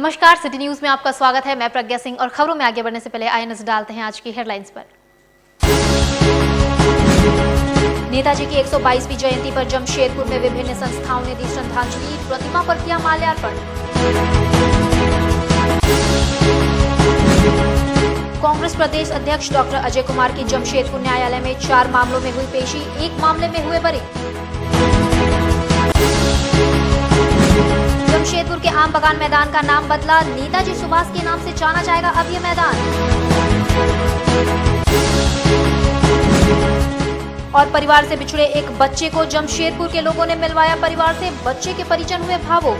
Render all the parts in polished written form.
नमस्कार, city news में आपका स्वागत है। मैं प्रज्ञा सिंह और खबरों में आगे बढ़ने से पहले आइए नजर डालते हैं आज की हेडलाइंस पर। नेताजी की 122वीं जयंती पर जमशेदपुर में विभिन्न संस्थाओं ने दी श्रद्धांजलि, प्रतिमा पर किया माल्यार्पण। कांग्रेस प्रदेश अध्यक्ष डॉक्टर अजय कुमार की जमशेदपुर न्यायालय में 4 मामलों में हुई पेशी, 1 मामले में हुए बरी। जमशेदपुर के आम बगान मैदान का नाम बदला, नेताजी सुभाष के नाम से जाना जाएगा अब ये मैदान। और परिवार से बिछड़े एक बच्चे को जमशेदपुर के लोगों ने मिलवाया परिवार से, बच्चे के परिजन हुए भावुक।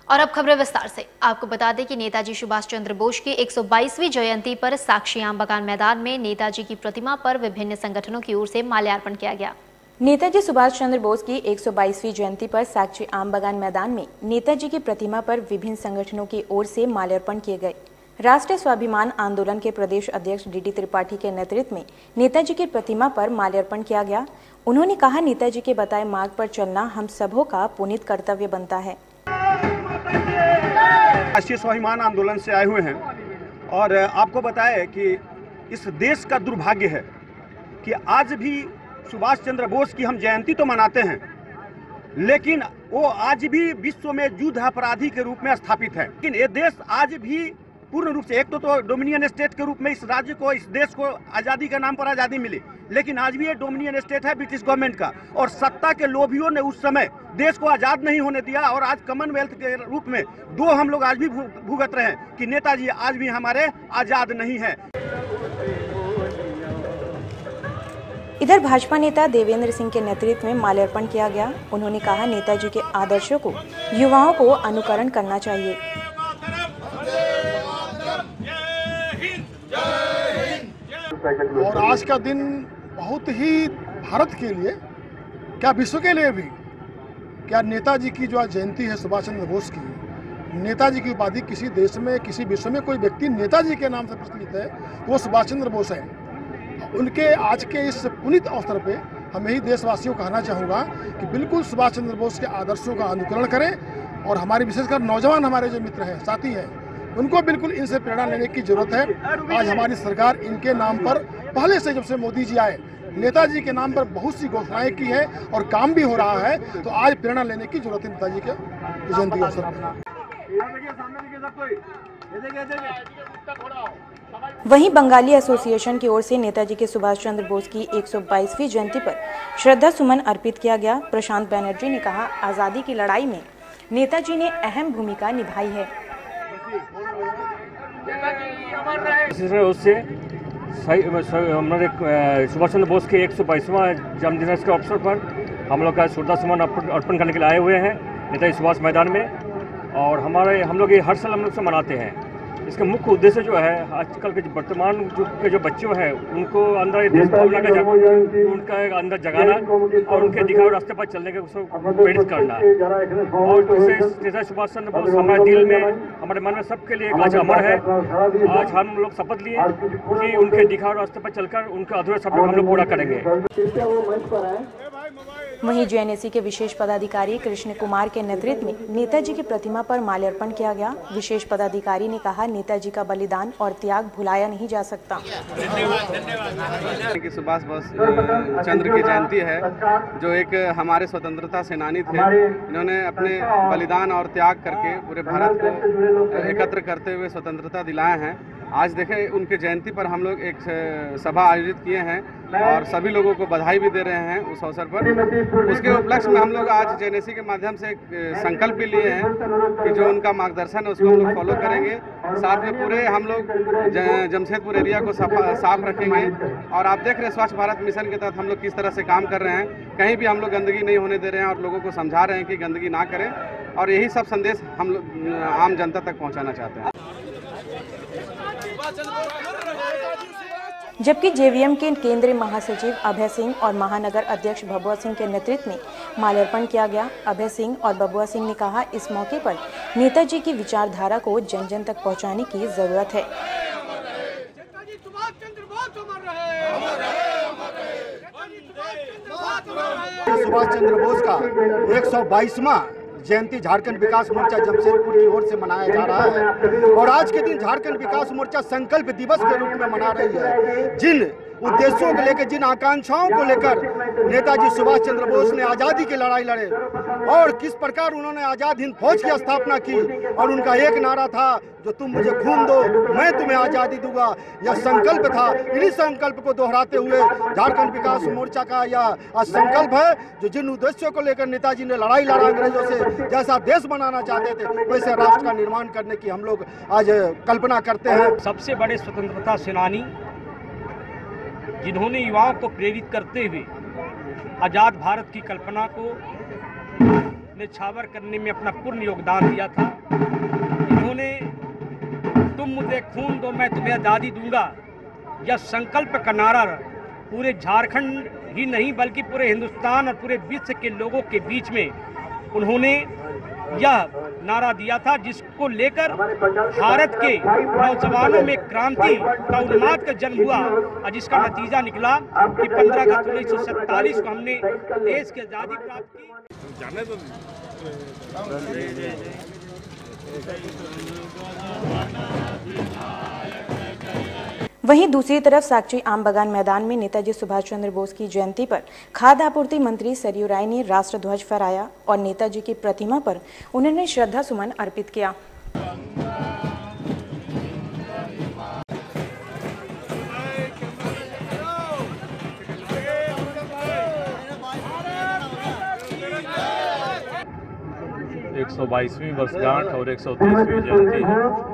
और अब खबरें विस्तार से। आपको बता दें कि नेताजी सुभाष चंद्र बोस की 122वीं जयंती पर साक्षी आम बगान मैदान में नेताजी की प्रतिमा पर विभिन्न संगठनों की ओर से माल्यार्पण किया गया। नेताजी सुभाष चंद्र बोस की 122वीं जयंती पर साक्षी आम बगान मैदान में नेताजी की प्रतिमा पर विभिन्न संगठनों की ओर से माल्यार्पण किए गए। राष्ट्रीय स्वाभिमान आंदोलन के प्रदेश अध्यक्ष डी त्रिपाठी के नेतृत्व में नेताजी की प्रतिमा पर माल्यार्पण किया गया। उन्होंने कहा, नेताजी के बताए मार्ग पर चलना हम सबों का पुनीत कर्तव्य बनता है। राष्ट्रीय स्वाभिमान आंदोलन से आए हुए हैं और आपको बताएं कि इस देश का दुर्भाग्य है कि आज भी सुभाष चंद्र बोस की हम जयंती तो मनाते हैं, लेकिन वो आज भी विश्व में युद्ध अपराधी के रूप में स्थापित है। लेकिन ये देश आज भी पूर्ण रूप से, एक तो डोमिनियन स्टेट के रूप में इस राज्य को, इस देश को आज़ादी के नाम पर आज़ादी मिली, लेकिन आज भी ये डोमिनियन स्टेट है ब्रिटिश गवर्नमेंट का। और सत्ता के लोभियों ने उस समय देश को आज़ाद नहीं होने दिया और आज कॉमनवेल्थ के रूप में दो हम लोग आज भी भुगत रहे हैं कि नेताजी आज भी हमारे आज़ाद नहीं है। इधर भाजपा नेता देवेंद्र सिंह के नेतृत्व में माल्यार्पण किया गया। उन्होंने कहा, नेताजी के आदर्शों को युवाओं को अनुकरण करना चाहिए। और आज का दिन बहुत ही भारत के लिए, क्या विश्व के लिए भी, क्या नेताजी की जो आज जयंती है सुभाष चंद्र बोस की, नेताजी की उपाधि किसी देश में, किसी विश्व में कोई व्यक्ति नेताजी के नाम से प्रचलित है, वो सुभाष चंद्र बोस है। उनके आज के इस पुनीत अवसर पे हमें ही देशवासियों को कहना चाहूँगा कि बिल्कुल सुभाष चंद्र बोस के आदर्शों का अनुकरण करें और हमारे विशेषकर नौजवान हमारे जो मित्र हैं, साथी हैं, उनको बिल्कुल इनसे प्रेरणा लेने की जरूरत है। आज हमारी सरकार इनके नाम पर पहले से, जब से मोदी जी आए, नेताजी के नाम पर बहुत सी घोषणाएं की है और काम भी हो रहा है। तो आज प्रेरणा लेने की जरूरत है नेताजी के जयंती अवसर पर। वहीं बंगाली एसोसिएशन की ओर से नेताजी के सुभाष चंद्र बोस की 122वीं जयंती पर श्रद्धा सुमन अर्पित किया गया। प्रशांत बैनर्जी ने कहा, आज़ादी की लड़ाई में नेताजी ने अहम भूमिका निभाई है। उससे हमारे सुभाष चंद्र बोस के 122वां जन्मदिन के अवसर पर हम लोग का श्रद्धा सुमन अर्पण करने के लिए आए हुए हैं नेताजी सुभाष मैदान में। और हम लोग ये हर साल हम लोग से मनाते हैं। इसका मुख्य उद्देश्य जो है, आजकल के वर्तमान युग के जो बच्चे हैं उनको अंदर देश भावना का उनका अंदर जगाना और उनके दिखाए रास्ते पर चलने के उसको प्रेरित करना। और जैसे सुभाष चंद्र बोस हमारे दिल में, हमारे मन में सबके लिए आज अमर है। आज हम लोग शपथ लिए कि उनके दिखाए रास्ते पर चलकर उनका अधूरा सपना हम लोग पूरा करेंगे। वहीं जेएनएसी के विशेष पदाधिकारी कृष्ण कुमार के नेतृत्व में नेताजी की प्रतिमा पर माल्यार्पण किया गया। विशेष पदाधिकारी ने कहा, नेताजी का बलिदान और त्याग भुलाया नहीं जा सकता। कि सुभाष बोस चंद्र की जयंती है, जो एक हमारे स्वतंत्रता सेनानी थे। इन्होंने अपने बलिदान और त्याग करके पूरे भारत को एकत्र करते हुए स्वतंत्रता दिलाए हैं। आज देखें, उनके जयंती पर हम लोग एक सभा आयोजित किए हैं और सभी लोगों को बधाई भी दे रहे हैं उस अवसर पर। उसके उपलक्ष्य में हम लोग आज जेएनएसी के माध्यम से एक संकल्प भी लिए हैं कि जो उनका मार्गदर्शन है उसको हम लोग फॉलो करेंगे। साथ में पूरे हम लोग जमशेदपुर एरिया को साफ रखेंगे। और आप देख रहे हैं स्वच्छ भारत मिशन के तहत हम लोग किस तरह से काम कर रहे हैं। कहीं भी हम लोग गंदगी नहीं होने दे रहे हैं और लोगों को समझा रहे हैं कि गंदगी ना करें। और यही सब संदेश हम लोग आम जनता तक पहुँचाना चाहते हैं। जबकि जेवीएम के केंद्रीय महासचिव अभय सिंह और महानगर अध्यक्ष भबुआ सिंह के नेतृत्व में माल्यार्पण किया गया। अभय सिंह और भबुआ सिंह ने कहा, इस मौके पर नेताजी की विचारधारा को जन जन तक पहुंचाने की जरूरत है। सुभाष चंद्र बोस का 122वां जयंती झारखंड विकास मोर्चा जमशेदपुर की ओर से मनाया जा रहा है। और आज के दिन झारखंड विकास मोर्चा संकल्प दिवस के रूप में मना रही है। जिन उद्देश्यों को लेकर, जिन आकांक्षाओं को लेकर नेताजी सुभाष चंद्र बोस ने आज़ादी की लड़ाई लड़े और किस प्रकार उन्होंने आज़ाद हिंद फौज की स्थापना की, और उनका एक नारा था, जो तुम मुझे खून दो मैं तुम्हें आज़ादी दूंगा, यह संकल्प था। इन्हीं संकल्प को दोहराते हुए झारखंड विकास मोर्चा का यह संकल्प है, जो जिन उद्देश्यों को लेकर नेताजी ने लड़ाई लड़ा अंग्रेजों से, जैसा देश बनाना चाहते थे वैसे राष्ट्र का निर्माण करने की हम लोग आज कल्पना करते हैं। सबसे बड़े स्वतंत्रता सेनानी जिन्होंने युवाओं को प्रेरित करते हुए आज़ाद भारत की कल्पना को निछावर करने में अपना पूर्ण योगदान दिया था। इन्होंने तुम मुझे खून दो मैं तुम्हें आज़ादी दूंगा, यह संकल्प का नारा पूरे झारखंड ही नहीं बल्कि पूरे हिंदुस्तान और पूरे विश्व के लोगों के बीच में उन्होंने यह नारा दिया था, जिसको लेकर भारत के नौजवानों में क्रांति का उन्माद का जन्म हुआ और जिसका नतीजा निकला कि 15 अगस्त 1947 को हमने देश की आज़ादी प्राप्त की। वहीं दूसरी तरफ साक्षी आम बागान मैदान में नेताजी सुभाष चंद्र बोस की जयंती पर खाद्य आपूर्ति मंत्री सरयू राय ने राष्ट्र ध्वज फहराया और नेताजी की प्रतिमा पर उन्होंने श्रद्धा सुमन अर्पित किया। एक 122वीं वर्षगांठ और 130वीं जयंती है।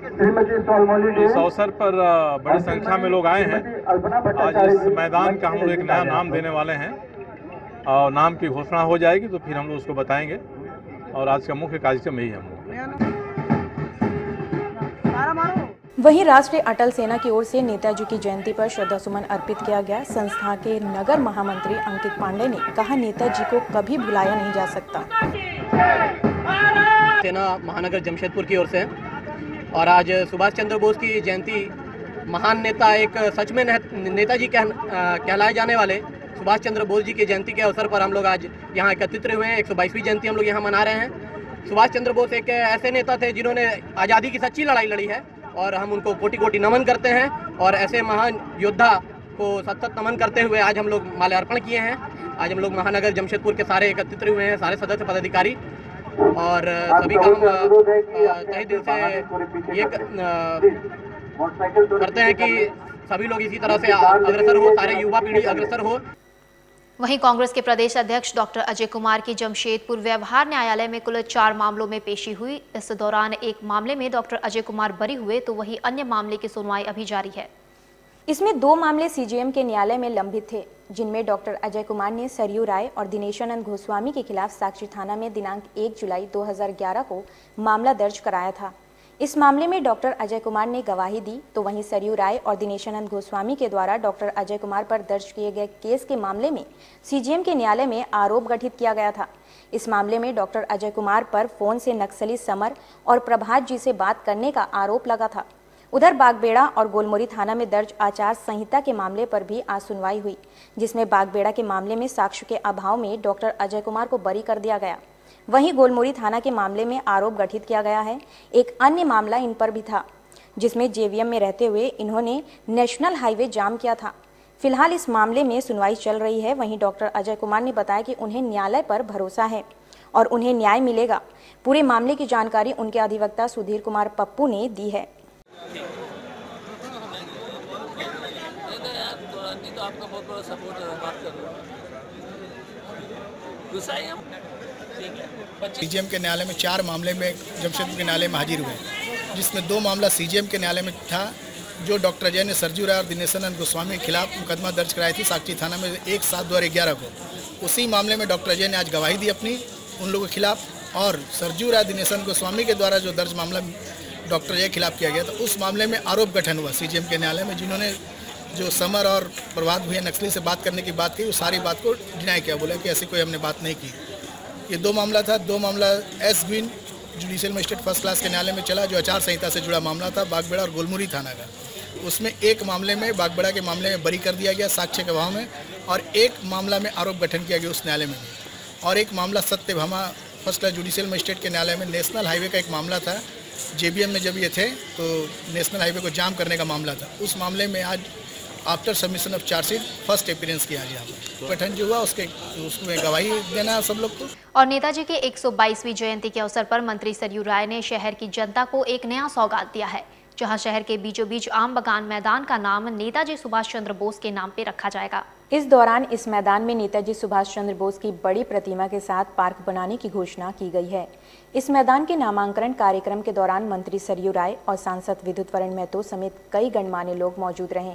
इस अवसर पर बड़ी संख्या में लोग आए हैं। आज इस मैदान का हम लोग एक नया नाम देने वाले हैं और नाम की घोषणा हो जाएगी तो फिर हम लोग उसको बताएंगे। और आज का मुख्य कार्यक्रम यही है। वहीं राष्ट्रीय अटल सेना की ओर से नेताजी की जयंती पर श्रद्धा सुमन अर्पित किया गया। संस्था के नगर महामंत्री अंकित पांडे ने कहा, नेताजी को कभी भुलाया नहीं जा सकता। सेना महानगर जमशेदपुर की ओर से और आज सुभाष चंद्र बोस की जयंती, महान नेता, एक सच में नेताजी कहलाए जाने वाले सुभाष चंद्र बोस जी की जयंती के अवसर पर हम लोग आज यहाँ एकत्रित हुए हैं। 122वीं जयंती हम लोग यहाँ मना रहे हैं। सुभाष चंद्र बोस एक ऐसे नेता थे जिन्होंने आज़ादी की सच्ची लड़ाई लड़ी है और हम उनको कोटि कोटि नमन करते हैं। और ऐसे महान योद्धा को सतत नमन करते हुए आज हम लोग माल्यार्पण किए हैं। आज हम लोग महानगर जमशेदपुर के सारे एकत्रित हुए हैं, सारे सदस्य पदाधिकारी, और सभी का हम तहे दिल से ये करते हैं कि सभी लोग इसी तरह से अग्रसर हो, सारे युवा पीढ़ी अग्रसर हो। वहीं कांग्रेस के प्रदेश अध्यक्ष डॉक्टर अजय कुमार की जमशेदपुर व्यवहार न्यायालय में कुल 4 मामलों में पेशी हुई। इस दौरान एक मामले में डॉक्टर अजय कुमार बरी हुए तो वहीं अन्य मामले की सुनवाई अभी जारी है। इसमें 2 मामले सीजेएम के न्यायालय में लंबित थे, जिनमें डॉक्टर अजय कुमार ने सरयू राय और दिनेशानंद गोस्वामी के खिलाफ साक्षी थाना में दिनांक 1 जुलाई 2011 को मामला दर्ज कराया था। इस मामले में डॉक्टर अजय कुमार ने गवाही दी तो वहीं सरयू राय और दिनेशानंद गोस्वामी के द्वारा डॉक्टर अजय कुमार पर दर्ज किए गए केस के मामले में सीजेएम के न्यायालय में आरोप गठित किया गया था। इस मामले में डॉक्टर अजय कुमार पर फोन से नक्सली समर और प्रभात जी से बात करने का आरोप लगा था। उधर बागबेड़ा और गोलमुरी थाना में दर्ज आचार संहिता के मामले पर भी आज सुनवाई हुई, जिसमें बागबेड़ा के मामले में साक्ष्य के अभाव में डॉक्टर अजय कुमार को बरी कर दिया गया। वहीं गोलमुरी थाना के मामले में आरोप गठित किया गया है। एक अन्य मामला इन पर भी था, जिसमें जेवीएम में रहते हुए इन्होंने नेशनल हाईवे जाम किया था। फिलहाल इस मामले में सुनवाई चल रही है। वहीं डॉक्टर अजय कुमार ने बताया कि उन्हें न्यायालय पर भरोसा है और उन्हें न्याय मिलेगा। पूरे मामले की जानकारी उनके अधिवक्ता सुधीर कुमार पप्पू ने दी है। आपका बहुत बड़ा सपोर्ट है, बात कर सीजेएम के न्यायालय में 4 मामले में जमशेदपुर के न्यायालय में हाजिर हुए, जिसमें 2 मामला सीजेएम के न्यायालय में था, जो डॉक्टर अजय ने सरयू राय और दिनेशानंद गोस्वामी के खिलाफ मुकदमा दर्ज कराई थी साक्षी थाना में 1/7/2011 को। उसी मामले में डॉक्टर अजय ने आज गवाही दी अपनी उन लोगों के खिलाफ, और सरयू राय दिनेशानंद गोस्वामी के द्वारा जो दर्ज मामला डॉक्टर अजय के खिलाफ किया गया था, उस मामले में आरोप गठन हुआ सीजेएम के न्यायालय में। जिन्होंने जो समर और प्रभात भैया नक्सली से बात करने की बात की, वो सारी बात को डिनाई किया, बोला कि ऐसी कोई हमने बात नहीं की। ये 2 मामला था। 2 मामला एस ग्वीन जुडिशियल मजिस्ट्रेट फर्स्ट क्लास के न्यायालय में चला, जो आचार संहिता से जुड़ा मामला था, बागबेड़ा और गोलमुरी थाना का। उसमें एक मामले में, बागबेड़ा के मामले में बरी कर दिया गया साक्ष्य के अभाव में, और एक मामला में आरोप गठन किया गया उस न्यायालय में भी, और एक मामला Satyabhama first class judicial magistrate के न्यायालय में नेशनल हाईवे का एक मामला था। JBM में जब ये थे तो नेशनल हाईवे को जाम करने का मामला था। उस मामले में आज after submission of chargesheet first appearance किया आज यहाँ पर गठन जो हुआ उसमें गवाही देना सब लोग को। और नेताजी के 122वीं जयंती के अवसर पर मंत्री सरयू राय ने शहर की जनता को एक नया सौगात दिया है, जहां शहर के बीचों बीच आम बगान मैदान का नाम नेताजी सुभाष चंद्र बोस के नाम पे रखा जाएगा। इस दौरान इस मैदान में नेताजी सुभाष चंद्र बोस की बड़ी प्रतिमा के साथ पार्क बनाने की घोषणा की गई है। इस मैदान के नामांकन कार्यक्रम के दौरान मंत्री सरयू राय और सांसद विद्युत वरण महतो समेत कई गणमान्य लोग मौजूद रहे।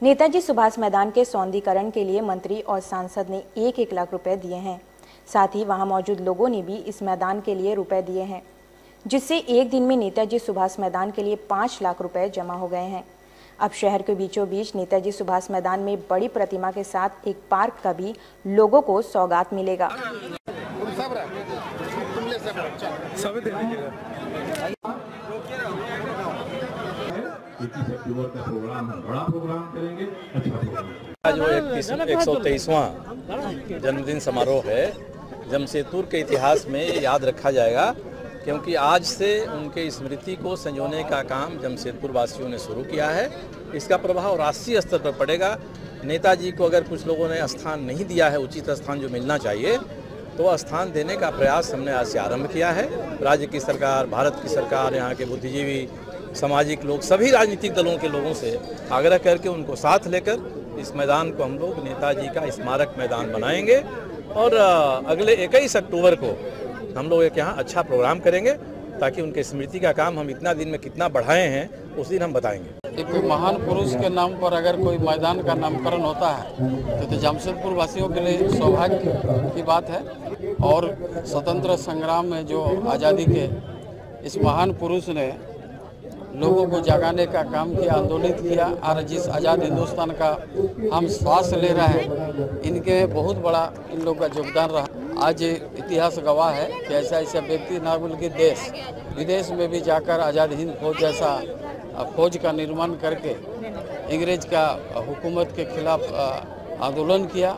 नेताजी सुभाष मैदान के सौंदर्यीकरण के लिए मंत्री और सांसद ने 1-1 लाख रुपए दिए हैं। साथ ही वहां मौजूद लोगों ने भी इस मैदान के लिए रुपए दिए हैं, जिससे एक दिन में नेताजी सुभाष मैदान के लिए 5 लाख रुपए जमा हो गए हैं। अब शहर के बीचों बीच नेताजी सुभाष मैदान में बड़ी प्रतिमा के साथ एक पार्क का भी लोगों को सौगात मिलेगा। जो 123वां जन्मदिन समारोह है, जमशेदपुर के इतिहास में याद रखा जाएगा, क्योंकि आज से उनके स्मृति को संजोने का काम जमशेदपुर वासियों ने शुरू किया है। इसका प्रभाव राष्ट्रीय स्तर पर पड़ेगा। नेताजी को अगर कुछ लोगों ने स्थान नहीं दिया है, उचित स्थान जो मिलना चाहिए, तो स्थान देने का प्रयास हमने आज से आरंभ किया है। राज्य की सरकार, भारत की सरकार, यहाँ के बुद्धिजीवी, सामाजिक लोग, सभी राजनीतिक दलों के लोगों से आग्रह करके उनको साथ लेकर इस मैदान को हम लोग नेताजी का स्मारक मैदान बनाएंगे और अगले 21 अक्टूबर को हम लोग एक यहाँ अच्छा प्रोग्राम करेंगे, ताकि उनके स्मृति का काम हम इतना दिन में कितना बढ़ाए हैं उस दिन हम बताएंगे। एक महान पुरुष के नाम पर अगर कोई मैदान का नामकरण होता है तो जमशेदपुर वासियों के लिए सौभाग्य की बात है। और स्वतंत्र संग्राम में जो आज़ादी के इस महान पुरुष ने लोगों को जगाने का काम किया, आंदोलित किया, और जिस आज़ाद हिंदुस्तान का हम श्वास ले रहे हैं, इनके बहुत बड़ा इन लोग का योगदान रहा। आज इतिहास गवाह है कि ऐसा ऐसा व्यक्ति ना बल्कि देश विदेश में भी जाकर आज़ाद हिंद फौज जैसा फौज का निर्माण करके अंग्रेज का हुकूमत के खिलाफ आंदोलन किया,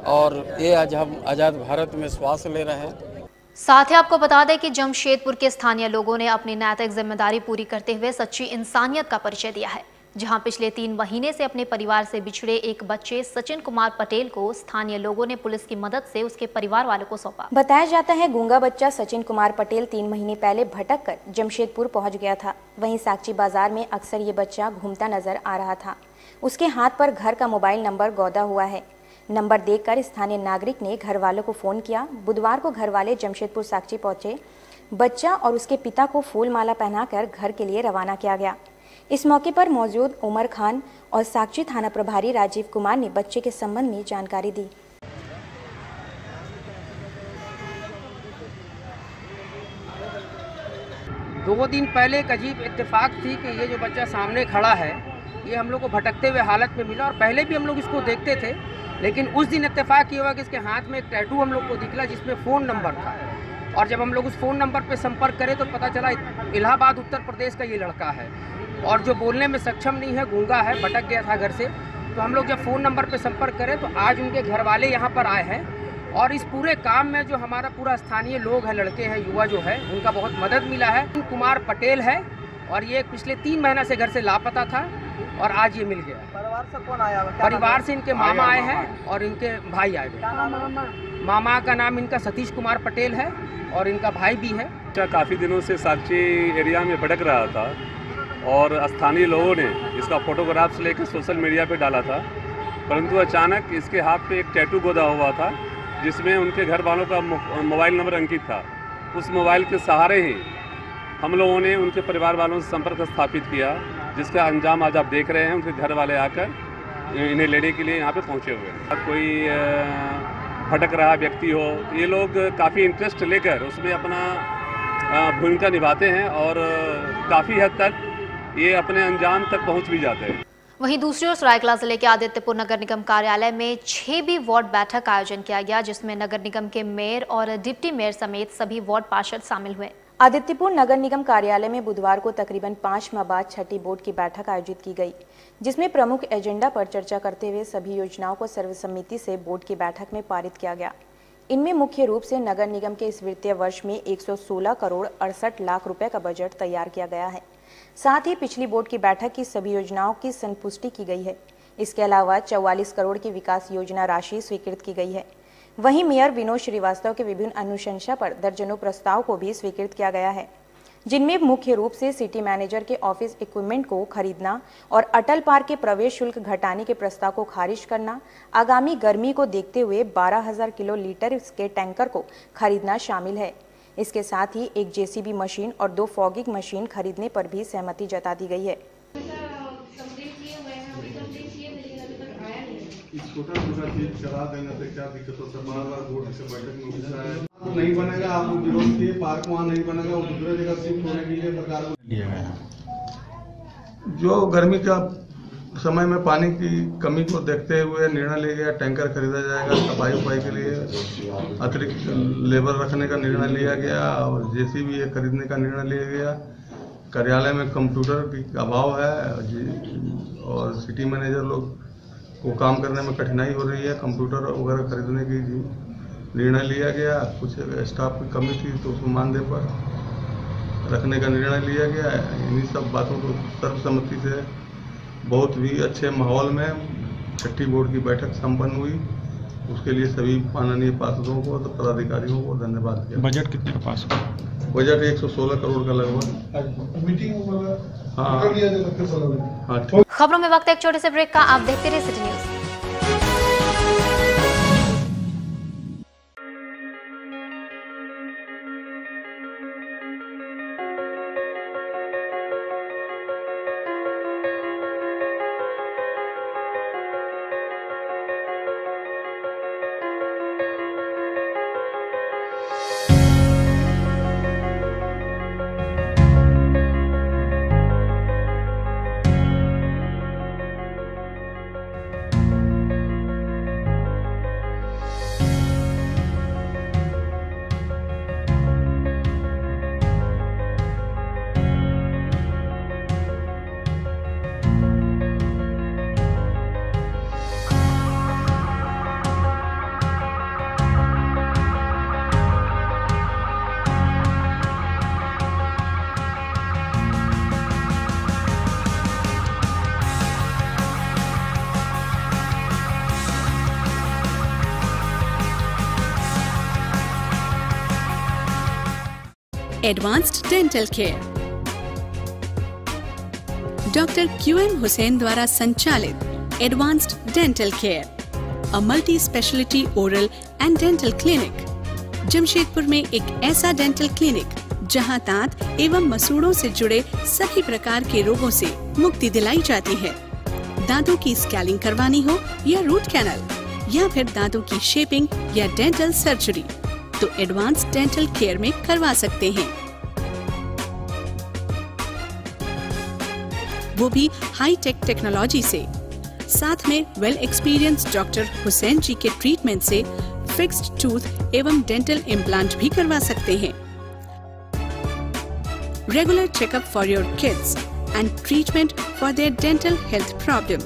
और ये आज हम आज़ाद भारत में श्वास ले रहे हैं। साथ ही आपको बता दें कि जमशेदपुर के स्थानीय लोगों ने अपनी नैतिक जिम्मेदारी पूरी करते हुए सच्ची इंसानियत का परिचय दिया है, जहां पिछले 3 महीने से अपने परिवार से बिछड़े एक बच्चे सचिन कुमार पटेल को स्थानीय लोगों ने पुलिस की मदद से उसके परिवार वालों को सौंपा। बताया जाता है गूंगा बच्चा सचिन कुमार पटेल 3 महीने पहले भटक कर जमशेदपुर पहुंच गया था। वहीं साक्षी बाजार में अक्सर ये बच्चा घूमता नजर आ रहा था। उसके हाथ पर घर का मोबाइल नंबर गौदा हुआ है। नंबर देखकर स्थानीय नागरिक ने घर वालों को फोन किया। बुधवार को घर वाले जमशेदपुर साक्षी पहुंचे। बच्चा और उसके पिता को फूल माला पहनाकर घर के लिए रवाना किया गया। इस मौके पर मौजूद उमर खान और साक्षी थाना प्रभारी राजीव कुमार ने बच्चे के संबंध में जानकारी दी। 2 दिन पहले एक अजीब इत्तेफाक थी कि ये जो बच्चा सामने खड़ा है, ये हम लोग को भटकते हुए हालत में मिला, और पहले भी हम लोग इसको देखते थे, लेकिन उस दिन इत्तेफाक ये हुआ कि इसके हाथ में एक टैटू हम लोग को दिखला जिसमें फ़ोन नंबर था। और जब हम लोग उस फ़ोन नंबर पर संपर्क करें तो पता चला इलाहाबाद उत्तर प्रदेश का ये लड़का है, और जो बोलने में सक्षम नहीं है, गूंगा है, भटक गया था घर से। तो हम लोग जब फ़ोन नंबर पर संपर्क करें तो आज उनके घर वाले यहाँ पर आए हैं, और इस पूरे काम में जो हमारा पूरा स्थानीय लोग हैं, लड़के हैं, युवा जो है, उनका बहुत मदद मिला है। कुमार पटेल है, और ये पिछले 3 महीना से घर से लापता था, और आज ये मिल गया। परिवार से कौन आया? परिवार से इनके मामा आए हैं और इनके भाई आए हैं। मामा का नाम इनका सतीश कुमार पटेल है और इनका भाई भी है। काफ़ी दिनों से साक्षी एरिया में भटक रहा था, और स्थानीय लोगों ने इसका फोटोग्राफ्स लेकर सोशल मीडिया पे डाला था, परंतु अचानक इसके हाथ पे एक टैटू गोदा हुआ था जिसमें उनके घर वालों का मोबाइल नंबर अंकित था। उस मोबाइल के सहारे ही हम लोगों ने उनके परिवार वालों से संपर्क स्थापित किया, जिसका अंजाम आज आप देख रहे हैं। उनके घर वाले आकर इन्हें लेने के लिए यहाँ पे पहुँचे हुए हैं। कोई भटक रहा व्यक्ति हो, ये लोग काफ़ी इंटरेस्ट लेकर उसमें अपना भूमिका निभाते हैं, और काफ़ी हद तक ये अपने अंजाम तक पहुँच भी जाते हैं। वहीं दूसरी ओर सरायकेला जिले के आदित्यपुर नगर निगम कार्यालय में 6 वार्ड बैठक का आयोजन किया गया, जिसमें नगर निगम के मेयर और डिप्टी मेयर समेत सभी वार्ड पार्षद शामिल हुए। आदित्यपुर नगर निगम कार्यालय में बुधवार को तकरीबन 5 माह बाद 6ठी बोर्ड की बैठक आयोजित की गई, जिसमें प्रमुख एजेंडा पर चर्चा करते हुए सभी योजनाओं को सर्वसम्मति से बोर्ड की बैठक में पारित किया गया। इनमें मुख्य रूप से नगर निगम के इस वित्तीय वर्ष में 116 करोड़ 68 लाख रुपए का बजट तैयार किया गया है। साथ ही पिछली बोर्ड की बैठक की सभी योजनाओं की संपुष्टि की गई है। इसके अलावा 44 करोड़ की विकास योजना राशि स्वीकृत की गई है। वहीं मेयर विनोद श्रीवास्तव के विभिन्न अनुशंसा पर दर्जनों प्रस्ताव को भी स्वीकृत किया गया है, जिनमें मुख्य रूप से सिटी मैनेजर के ऑफिस इक्विपमेंट को खरीदना और अटल पार्क के प्रवेश शुल्क घटाने के प्रस्ताव को खारिज करना, आगामी गर्मी को देखते हुए 12,000 किलो लीटर के टैंकर को खरीदना शामिल है। इसके साथ ही एक जेसीबी मशीन और 2 फॉगिंग मशीन खरीदने पर भी सहमति जता दी गई है। छोटा चीज करा देने से क्या दिक्कत होता है? बार-बार बोर्ड से बैठक में पूछा है, नहीं बनेगा, आप विरोध किए, पार्क वहाँ नहीं बनेगा, वो दूसरे जगह शिफ्ट होने के लिए सरकार को लिया गया। जो गर्मी का समय में पानी की कमी को देखते हुए निर्णय लिया गया, टैंकर खरीदा जाएगा। सफाई उफाई के लिए अतिरिक्त लेबर रखने का निर्णय लिया गया और जेसीबी खरीदने का निर्णय लिया गया। कार्यालय में कंप्यूटर की अभाव है और सिटी मैनेजर लोग को काम करने में कठिनाई हो रही है, कंप्यूटर वगैरह खरीदने की निर्णय लिया गया। कुछ स्टाफ की कमी थी तो उसको मानदेय पर रखने का निर्णय लिया गया। इन्हीं सब बातों को सर्वसम्मति से बहुत भी अच्छे माहौल में छठी बोर्ड की बैठक संपन्न हुई। उसके लिए सभी माननीय पार्षदों को तो पदाधिकारियों को धन्यवाद दिया। बजट कितने का पास हुआ? बजट 116 करोड़ का लगभग। मीटिंग हाँ। खबरों में वक्त एक छोटे से ब्रेक का। आप देखते रहिए city news. Advanced dental care doctor QM Hussain द्वारा संचालित advanced dental care, a multi speciality oral and dental clinic. Jamshedpur में एक ऐसा डेंटल क्लिनिक जहां दांत एवं मसूड़ों से जुड़े सभी प्रकार के रोगों से मुक्ति दिलाई जाती है। दांतों की स्कैनिंग करवानी हो या रूट कैनल या फिर दांतों की शेपिंग या डेंटल सर्जरी तो एडवांस्ड डेंटल केयर में करवा सकते हैं, वो भी हाई टेक टेक्नोलॉजी से। साथ में well experience doctor Hussain ji के ट्रीटमेंट से फिक्स्ड टूथ एवं डेंटल इम्प्लांट भी करवा सकते हैं। Regular checkup for your kids and treatment for their dental health problem.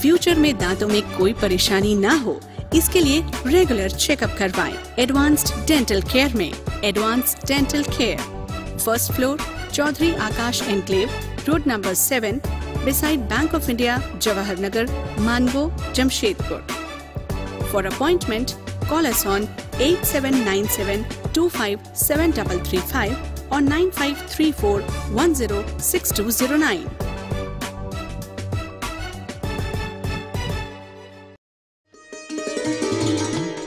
Future में दांतों में कोई परेशानी ना हो, इसके लिए रेगुलर चेकअप करवाएं। एडवांस्ड डेंटल केयर में advanced dental care, first floor, Chaudhary Akash enclave, road number 7, beside Bank of India, Jawahar Nagar, Mango, Jamshedpur. For appointment call us on 8797257335 और 9534106209।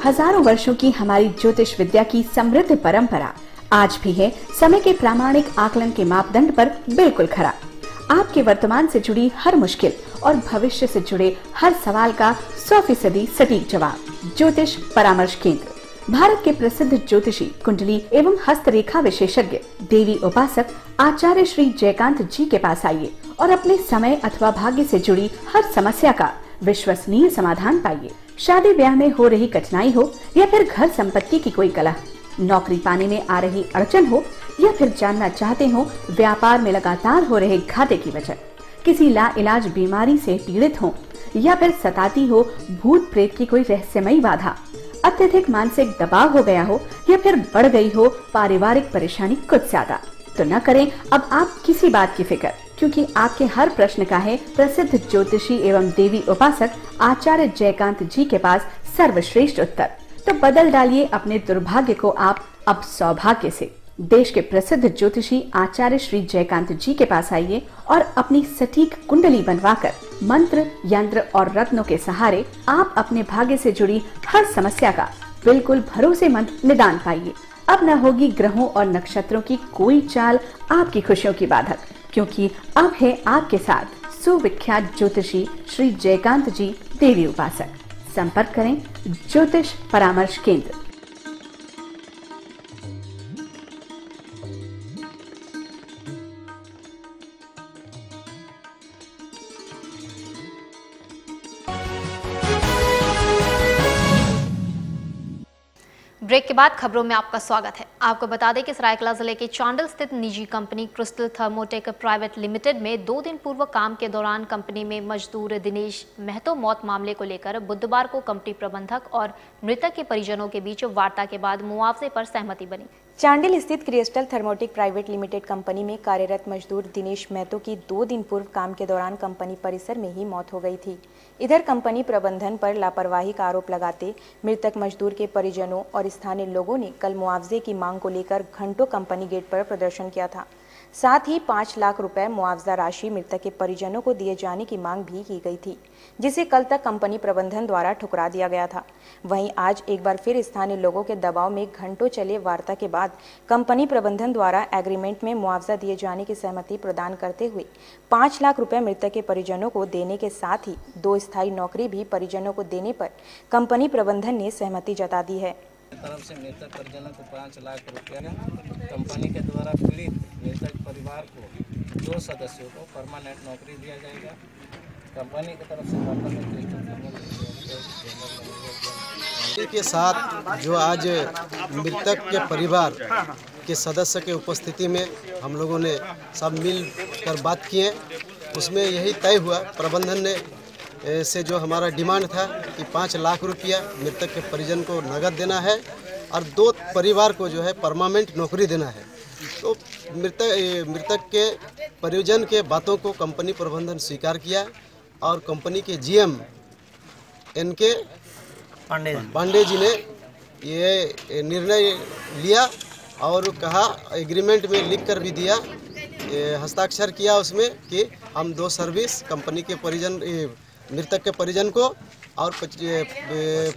हजारों वर्षों की हमारी ज्योतिष विद्या की समृद्ध परंपरा आज भी है समय के प्रामाणिक आकलन के मापदंड पर बिल्कुल खरा। आपके वर्तमान से जुड़ी हर मुश्किल और भविष्य से जुड़े हर सवाल का 100% सटीक जवाब। ज्योतिष परामर्श केंद्र भारत के प्रसिद्ध ज्योतिषी, कुंडली एवं हस्तरेखा विशेषज्ञ, देवी उपासक आचार्य श्री जयकांत जी के पास आइए और अपने समय अथवा भाग्य से जुड़ी हर समस्या का विश्वसनीय समाधान पाइए। शादी ब्याह में हो रही कठिनाई हो या फिर घर संपत्ति की कोई कलह, नौकरी पाने में आ रही अड़चन हो या फिर जानना चाहते हो व्यापार में लगातार हो रहे घाटे की वजह, किसी लाइलाज बीमारी से पीड़ित हो या फिर सताती हो भूत प्रेत की कोई रहस्यमयी बाधा, अत्यधिक मानसिक दबाव हो गया हो या फिर बढ़ गई हो पारिवारिक परेशानी कुछ ज्यादा, तो न करें अब आप किसी बात की फिक्र, क्योंकि आपके हर प्रश्न का है प्रसिद्ध ज्योतिषी एवं देवी उपासक आचार्य जयकांत जी के पास सर्वश्रेष्ठ उत्तर। तो बदल डालिए अपने दुर्भाग्य को आप अब सौभाग्य से। देश के प्रसिद्ध ज्योतिषी आचार्य श्री जयकांत जी के पास आइए और अपनी सटीक कुंडली बनवाकर मंत्र, यंत्र और रत्नों के सहारे आप अपने भाग्य से जुड़ी हर समस्या का बिल्कुल भरोसेमंद निदान पाइए। अब न होगी ग्रहों और नक्षत्रों की कोई चाल आपकी खुशियों की बाधक, क्योंकि अब है आपके साथ सुविख्यात ज्योतिषी श्री जयकांत जी देवी उपासक। संपर्क करें ज्योतिष परामर्श केंद्र। ब्रेक के बाद खबरों में आपका स्वागत है। आपको बता दें कि सरायकेला जिले के चांडल स्थित निजी कंपनी क्रिस्टल थर्मोटेक प्राइवेट लिमिटेड में 2 दिन पूर्व काम के दौरान कंपनी में मजदूर दिनेश महतो मौत मामले को लेकर बुधवार को कंपनी प्रबंधक और मृतक के परिजनों के बीच वार्ता के बाद मुआवजे पर सहमति बनी। चांडिल स्थित क्रिस्टल थर्मोटेक प्राइवेट लिमिटेड कंपनी में कार्यरत मजदूर दिनेश महतो की 2 दिन पूर्व काम के दौरान कंपनी परिसर में ही मौत हो गई थी। इधर कंपनी प्रबंधन पर लापरवाही का आरोप लगाते मृतक मजदूर के परिजनों और स्थानीय लोगों ने कल मुआवजे की मांग को लेकर घंटों कंपनी गेट पर प्रदर्शन किया था। साथ ही 5 लाख रुपए मुआवजा राशि मृतक के परिजनों को दिए जाने की मांग भी की गई थी, जिसे कल तक कंपनी प्रबंधन द्वारा ठुकरा दिया गया था। वहीं आज एक बार फिर स्थानीय लोगों के दबाव में घंटों चले वार्ता के बाद कंपनी प्रबंधन द्वारा एग्रीमेंट में मुआवजा दिए जाने की सहमति प्रदान करते हुए 5 लाख रुपए मृतक के परिजनों को देने के साथ ही 2 स्थायी नौकरी भी परिजनों को देने पर कंपनी प्रबंधन ने सहमति जता दी है। तरफ से मृतक परिजनों को 5 लाख रुपया कंपनी के द्वारा पीड़ित मृतक परिवार को 2 सदस्यों को परमानेंट नौकरी दिया जाएगा। कंपनी की तरफ से के साथ जो आज मृतक के परिवार के सदस्य के उपस्थिति में हम लोगों ने सब मिल कर बात किए, उसमें यही तय हुआ प्रबंधन ने से जो हमारा डिमांड था कि 5 लाख रुपया मृतक के परिजन को नगद देना है और 2 परिवार को जो है परमानेंट नौकरी देना है। तो मृतक के परिजन के बातों को कंपनी प्रबंधन स्वीकार किया और कंपनी के जीएम एनके पांडे जी ने ये निर्णय लिया और कहा, एग्रीमेंट में लिख कर भी दिया, हस्ताक्षर किया उसमें कि हम 2 सर्विस कंपनी के परिजन मृतक के परिजन को और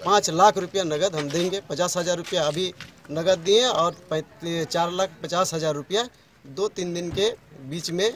5 लाख रुपया नगद हम देंगे। 50,000 रुपया अभी नगद दिए और 4,50,000 रुपया 2-3 दिन के बीच में।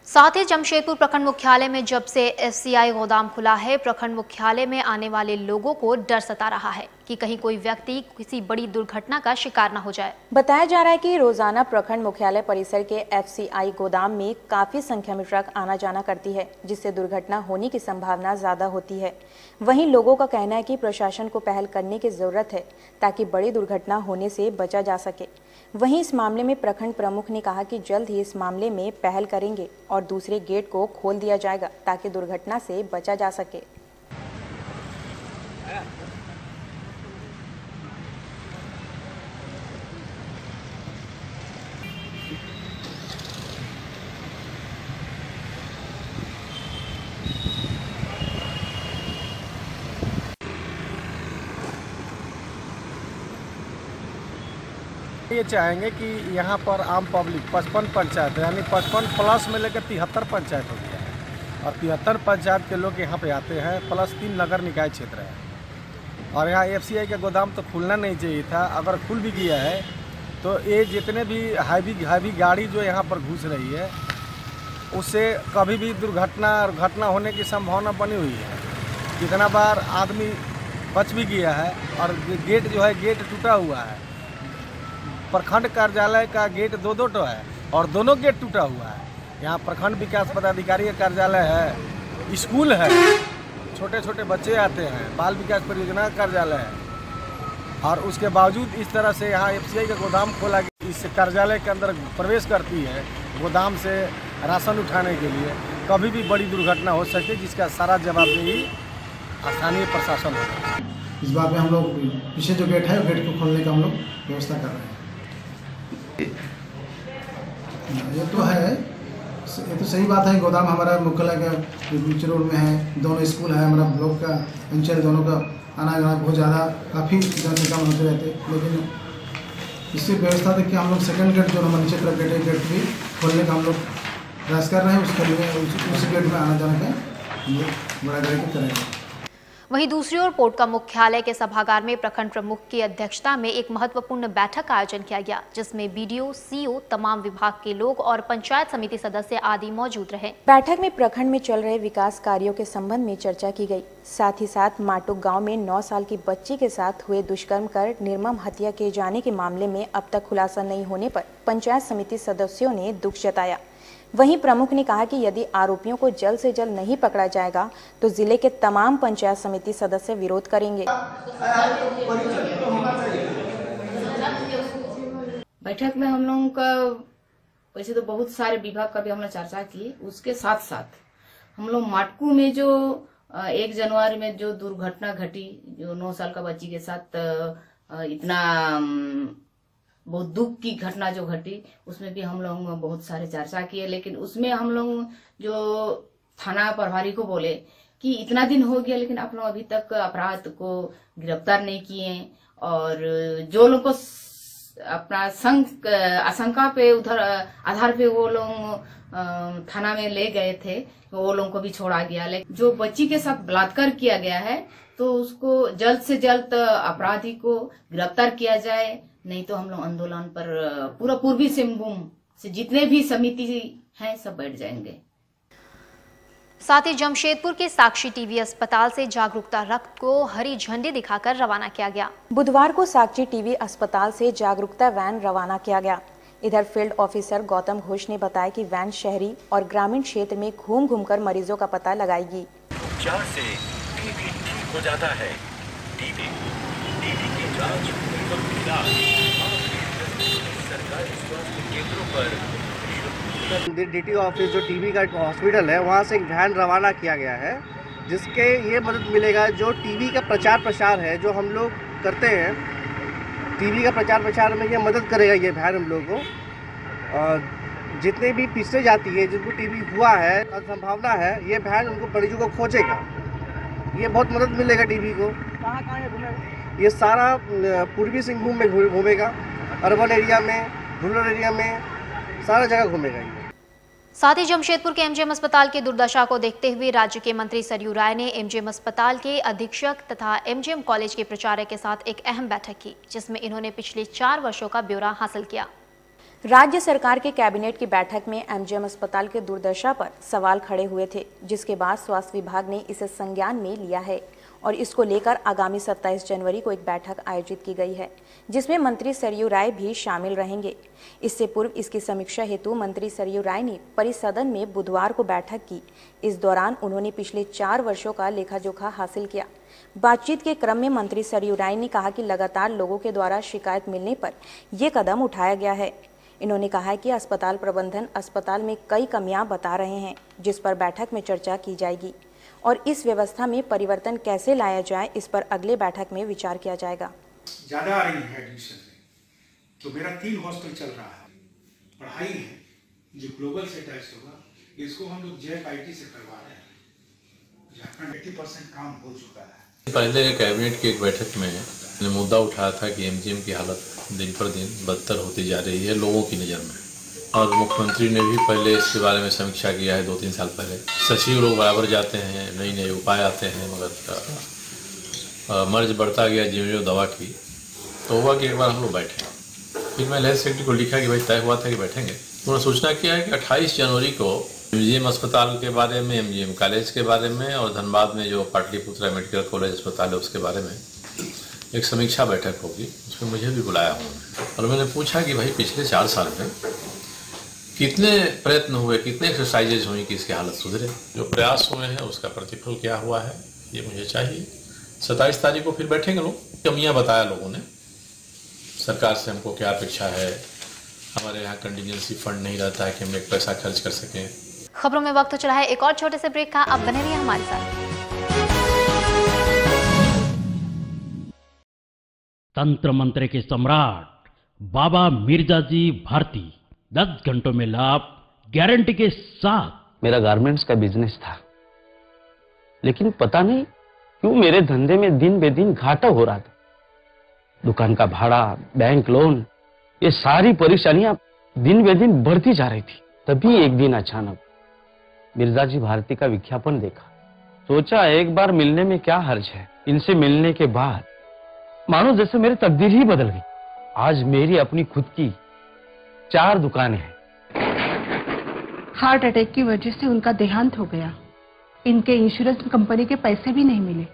साथ ही जमशेदपुर प्रखंड मुख्यालय में जब से एफसीआई गोदाम खुला है, प्रखंड मुख्यालय में आने वाले लोगों को डर सता रहा है कि कहीं कोई व्यक्ति किसी बड़ी दुर्घटना का शिकार न हो जाए। बताया जा रहा है कि रोजाना प्रखंड मुख्यालय परिसर के एफसीआई गोदाम में काफी संख्या में ट्रक आना जाना करती है, जिससे दुर्घटना होने की संभावना ज्यादा होती है। वहीं लोगों का कहना है कि प्रशासन को पहल करने की जरूरत है ताकि बड़ी दुर्घटना होने से बचा जा सके। वहीं इस मामले में प्रखंड प्रमुख ने कहा कि जल्द ही इस मामले में पहल करेंगे और दूसरे गेट को खोल दिया जाएगा ताकि दुर्घटना से बचा जा सके। ये चाहेंगे कि यहाँ पर आम पब्लिक 55 पंचायत यानी 55 प्लस में लेकर 73 पंचायत हो गया है और 73 पंचायत के लोग यहाँ पे आते हैं, प्लस 3 नगर निकाय क्षेत्र है और यहाँ एफसीआई का गोदाम तो खुलना नहीं चाहिए था। अगर खुल भी गया है तो ये जितने भी हैवी गाड़ी जो यहाँ पर घुस रही है उससे कभी भी घटना होने की संभावना बनी हुई है। कितना बार आदमी बच भी गया है और गेट जो है गेट टूटा हुआ है। प्रखंड कार्यालय का गेट 2 है और दोनों गेट टूटा हुआ है। यहाँ प्रखंड विकास पदाधिकारी का कार्यालय है, स्कूल है, छोटे छोटे बच्चे आते हैं, बाल विकास परियोजना का कार्यालय है और उसके बावजूद इस तरह से यहाँ एफसीआई का गोदाम खोला गया। इस कार्यालय के अंदर प्रवेश करती है गोदाम से राशन उठाने के लिए, कभी भी बड़ी दुर्घटना हो सकती है जिसका सारा जवाबदेही स्थानीय प्रशासन होगा। इस बार में हम लोग पीछे जो गेट है वो गेट को खोलने का हम लोग व्यवस्था कर रहे हैं। ये तो सही बात है। गोदाम हमारा मुख्यालय का बीच रोड में है, दोनों स्कूल है, हमारा ब्लॉक का अंचल दोनों का आना जाना बहुत ज़्यादा काफ़ी जनसंख्या में होते रहते, लेकिन इससे व्यवस्था देख के हम लोग सेकंड गेट जो हमारे नीचे तरफ गेट है, गेट भी खोलने का हम लोग प्रयास कर रहे हैं। उसके लिए उस गेट में आना जाना का हम लोग बड़ा गाड़ी को करेंगे। वहीं दूसरी ओर पोर्ट का मुख्यालय के सभागार में प्रखंड प्रमुख की अध्यक्षता में एक महत्वपूर्ण बैठक का आयोजन किया गया, जिसमें बीडीओ, सीओ, तमाम विभाग के लोग और पंचायत समिति सदस्य आदि मौजूद रहे। बैठक में प्रखंड में चल रहे विकास कार्यों के संबंध में चर्चा की गई। साथ ही साथ माटुक गांव में 9 साल की बच्ची के साथ हुए दुष्कर्म कर निर्मम हत्या किए जाने के मामले में अब तक खुलासा नहीं होने पर पंचायत समिति सदस्यों ने दुख जताया। वहीं प्रमुख ने कहा कि यदि आरोपियों को जल्द से जल्द नहीं पकड़ा जाएगा तो जिले के तमाम पंचायत समिति सदस्य विरोध करेंगे। बैठक में हम लोगों का वैसे तो बहुत सारे विभाग का भी हमने चर्चा की। उसके साथ साथ हम लोग माटकू में जो 1 जनवरी में जो दुर्घटना घटी, जो 9 साल का बच्ची के साथ इतना बहुत दुख की घटना जो घटी, उसमें भी हम लोग बहुत सारे चर्चा किए। लेकिन उसमें हम लोग जो थाना प्रभारी को बोले कि इतना दिन हो गया लेकिन आप लोग अभी तक अपराध को गिरफ्तार नहीं किए, और जो लोग को अपना आशंका पे उधर आधार पे वो लोग थाना में ले गए थे, वो लोगों को भी छोड़ा गया। लेकिन जो बच्ची के साथ बलात्कार किया गया है तो उसको जल्द से जल्द अपराधी को गिरफ्तार किया जाए, नहीं तो हम लोग आंदोलन पर पूरा पूर्वी सिंहभूम से जितने भी समिति हैं सब बैठ जाएंगे। साथ ही जमशेदपुर के साक्षी टीवी अस्पताल से जागरूकता रथ को हरी झंडी दिखाकर रवाना किया गया। बुधवार को साक्षी टीवी अस्पताल से जागरूकता वैन रवाना किया गया। इधर फील्ड ऑफिसर गौतम घोष ने बताया कि वैन शहरी और ग्रामीण क्षेत्र में घूम घूमकर मरीजों का पता लगाएगी। उपचार से टीबी ठीक हो जाता है। टीबी की जांच और इलाज सरकारी स्वास्थ्य केंद्रों पर। डीटी ऑफिस जो टीबी का हॉस्पिटल है वहाँ से एक वैन रवाना किया गया है, जिसके ये मदद मिलेगा जो टीबी का प्रचार प्रसार है जो हम लोग करते हैं, टीबी का प्रचार प्रसार में ये मदद करेगा ये वैन हम लोग को। और जितने भी पिछले जाती है जिनको टीबी हुआ है और संभावना है, ये वैन उनको मरीजों को खोजेगा, ये बहुत मदद मिलेगा टीबी को। ये सारा पूर्वी सिंहभूम में घूमेगा, अर्बन एरिया में, रूरल एरिया में, सारा जगह घूमेगा ये। साथ ही जमशेदपुर के एमजीएम अस्पताल की दुर्दशा को देखते हुए राज्य के मंत्री सरयू राय ने एमजीएम अस्पताल के अधीक्षक तथा एमजीएम कॉलेज के प्राचार्य के साथ एक अहम बैठक की, जिसमें इन्होंने पिछले 4 वर्षों का ब्यौरा हासिल किया। राज्य सरकार के कैबिनेट की बैठक में एमजीएम अस्पताल के दुर्दशा पर सवाल खड़े हुए थे, जिसके बाद स्वास्थ्य विभाग ने इसे संज्ञान में लिया है और इसको लेकर आगामी 27 जनवरी को एक बैठक आयोजित की गई है, जिसमें मंत्री सरयू राय भी शामिल रहेंगे। इससे पूर्व इसकी समीक्षा हेतु मंत्री सरयू राय ने परिसदन में बुधवार को बैठक की। इस दौरान उन्होंने पिछले 4 वर्षों का लेखा जोखा हासिल किया। बातचीत के क्रम में मंत्री सरयू राय ने कहा कि लगातार लोगों के द्वारा शिकायत मिलने पर यह कदम उठाया गया है। इन्होंने कहा है कि अस्पताल प्रबंधन अस्पताल में कई कमियां बता रहे हैं, जिस पर बैठक में चर्चा की जाएगी और इस व्यवस्था में परिवर्तन कैसे लाया जाए, इस पर अगले बैठक में विचार किया जाएगा। ज़्यादा आ रही है एडमिशन में, तो मेरा 3 हॉस्टल चल रहा है, पढ़ाई है जो ग्लोबल से अटैच होगा, इसको हम लोग JFIT से करवा रहे हैं। झारखंड 80% काम हो चुका है। पहले कैबिनेट की एक बैठक में मुद्दा उठाया था कि एमजीएम की हालत दिन पर दिन बदतर होती जा रही है लोगों की नज़र में, और मुख्यमंत्री ने भी पहले इसके बारे में समीक्षा किया है 2-3 साल पहले। सचिव लोग बराबर जाते हैं, नए नए उपाय आते हैं, मगर मर्ज बढ़ता गया जो दवा की। तो हुआ कि एक बार हम लोग बैठे, फिर मैं हेल्थ सेक्रेटरी को लिखा कि भाई तय हुआ था कि बैठेंगे। उन्होंने सूचना किया है कि 28 जनवरी को एमजीएम अस्पताल के बारे में, एमजीएम कॉलेज के बारे में और धनबाद में जो पाटलिपुत्रा मेडिकल कॉलेज अस्पताल है उसके बारे में एक समीक्षा बैठक होगी। उसमें मुझे भी बुलाया उन्होंने और मैंने पूछा कि भाई पिछले 4 साल में कितने प्रयत्न हुए, कितने एक्सरसाइजेज हुई कि इसकी हालत सुधरे। जो प्रयास हुए हैं उसका प्रतिफल क्या हुआ है ये मुझे चाहिए। 27 तारीख को फिर बैठेंगे लोग। कमियां बताया लोगों ने, सरकार से हमको क्या अपेक्षा है, हमारे यहाँ कंटिजेंसी फंड नहीं रहता है कि हम एक पैसा खर्च कर सकें। खबरों में वक्त हो चला है एक और छोटे से ब्रेक का, आप बने रहिए हमारे साथ। तंत्र मंत्र के सम्राट बाबा मिर्जाजी भारती 10 घंटों में लाभ गारंटी के साथ। मेरा गारमेंट्स का बिजनेस था, लेकिन पता नहीं क्यों मेरे धंधे में दिन बे दिन घाटा हो रहा था। दुकान का भाड़ा, बैंक लोन, ये सारी परेशानियां दिन बे दिन बढ़ती जा रही थी। तभी एक दिन अचानक मिर्जाजी भारती का विज्ञापन देखा। सोचा एक बार मिलने में क्या हर्ज है। इनसे मिलने के बाद मानो जैसे मेरी तकदीर ही बदल गई। आज मेरी अपनी खुद की 4 दुकानें हैं। हार्ट अटैक की वजह से उनका देहांत हो गया। इनके इंश्योरेंस कंपनी के पैसे भी नहीं मिले।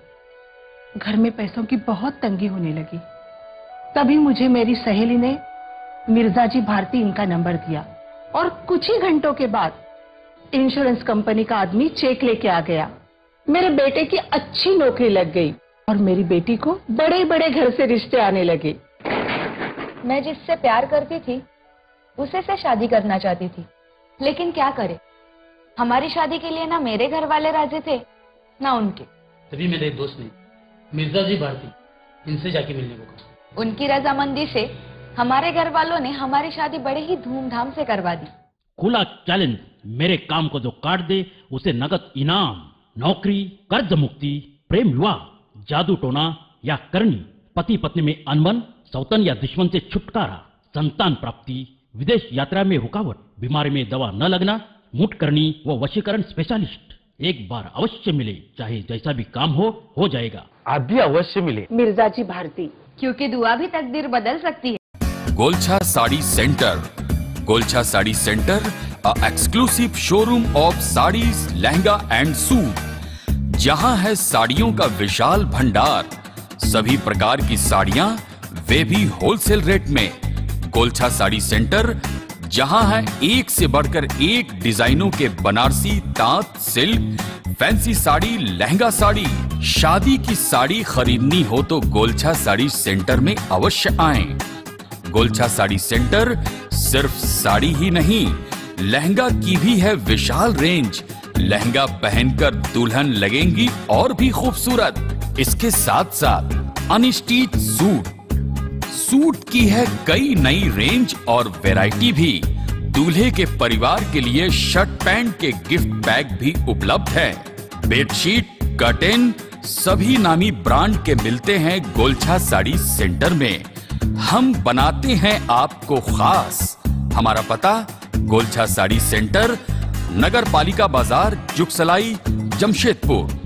घर में पैसों की बहुत तंगी होने लगी। तभी मुझे मेरी सहेली ने मिर्जाजी भारती इनका नंबर दिया और कुछ ही घंटों के बाद इंश्योरेंस कंपनी का आदमी चेक लेके आ गया। मेरे बेटे की अच्छी नौकरी लग गई और मेरी बेटी को बड़े बड़े घर से रिश्ते आने लगे। मैं जिससे प्यार करती थी उसे से शादी करना चाहती थी, लेकिन क्या करे, हमारी शादी के लिए ना मेरे घर वाले राजी थे ना उनके। तभी मेरे एक दोस्त ने मिर्जाजी भारती इनसे जाके मिलने को कहा। उनकी रजामंदी से हमारे घर वालों ने हमारी शादी बड़े ही धूमधाम से करवा दी। खुला चैलेंज, मेरे काम को जो काट दे उसे नगद इनाम, नौकरी, कर्ज मुक्ति, प्रेम विवाह, जादू टोना या करनी, पति पत्नी में अनबन, सौतन या दुश्मन से छुटकारा, संतान प्राप्ति, विदेश यात्रा में रुकावट, बीमारी में दवा न लगना, मुठ करनी व वशीकरण स्पेशलिस्ट। एक बार अवश्य मिले, चाहे जैसा भी काम हो जाएगा। आप भी अवश्य मिले मिर्जाजी भारती, क्योंकि दुआ भी तकदीर बदल सकती है। Golchha sari centre. Golchha sari centre, a exclusive showroom of saris, lehenga and suit. जहां है साड़ियों का विशाल भंडार, सभी प्रकार की साड़ियां, वे भी होलसेल रेट में। गोलछा साड़ी सेंटर, जहां है एक से बढ़कर एक डिजाइनों के बनारसी, तांत, सिल्क, फैंसी साड़ी, लहंगा साड़ी। शादी की साड़ी खरीदनी हो तो गोलछा साड़ी सेंटर में अवश्य आएं। गोलछा साड़ी सेंटर सिर्फ साड़ी ही नहीं, लहंगा की भी है विशाल रेंज। लहंगा पहनकर दुल्हन लगेंगी और भी खूबसूरत। इसके साथ साथ अनस्टिच सूट की है कई नई रेंज और वैरायटी भी। दूल्हे के परिवार के लिए शर्ट पैंट के गिफ्ट बैग भी उपलब्ध है। बेडशीट, कर्टेन सभी नामी ब्रांड के मिलते हैं गोलछा साड़ी सेंटर में। हम बनाते हैं आपको खास। हमारा पता गोलछा साड़ी सेंटर, नगर पालिका बाजार, जुगसलाई, जमशेदपुर।